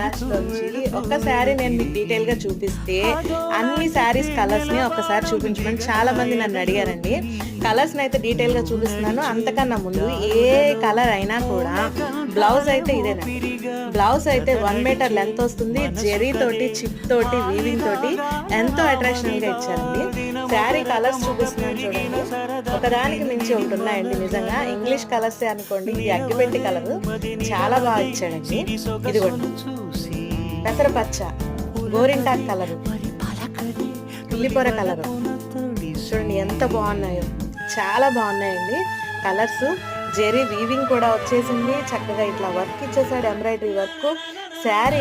Batch నుంచి ఒక శారీ నేను మీకు డీటెయిల్ గా చూపిస్తే అన్ని శారీస్ కలర్స్ ని ఒకసారి చూపించమని చాలా మంది నన్ను అడిగారండి. కలర్స్ అయితే డీటెయిల్ గా చూపిస్తున్నాను. అంతకన్నా ముందు ఏ కలర్ అయినా కూడా బ్లౌజ్ అయితే ఇదేనండి. బ్లౌజ్ అయితే 1 మీటర్ లెంత్ వస్తుంది. జెరీ తోటి, చిప్ తోటి, వీవింగ్ తోటి ఎంతో అట్రాక్షనల్ గా ఇచ్చారండి. శారీ కలర్స్ చూపిస్తున్నాను చూడండి, ఒకదానికి మించి ఒకటి ఉన్నాయండి. నిజంగా ఇంగ్లీష్ కలర్స్ అనుకోండి, ఇది అగ్గిపెట్టి కలర్ చాలా బాగా ఇచ్చాడండి. ఇదిగోండి పెసరపచ్చ, గోరింటాక్ కలరు, పిల్లిపొర కలరు చూడండి ఎంత బాగున్నాయో, చాలా బాగున్నాయండి కలర్స్. జెరీ వీవింగ్ కూడా వచ్చేసింది. చక్కగా ఇట్లా వర్క్ ఇచ్చేసాడు, ఎంబ్రాయిడరీ వర్క్. శారీ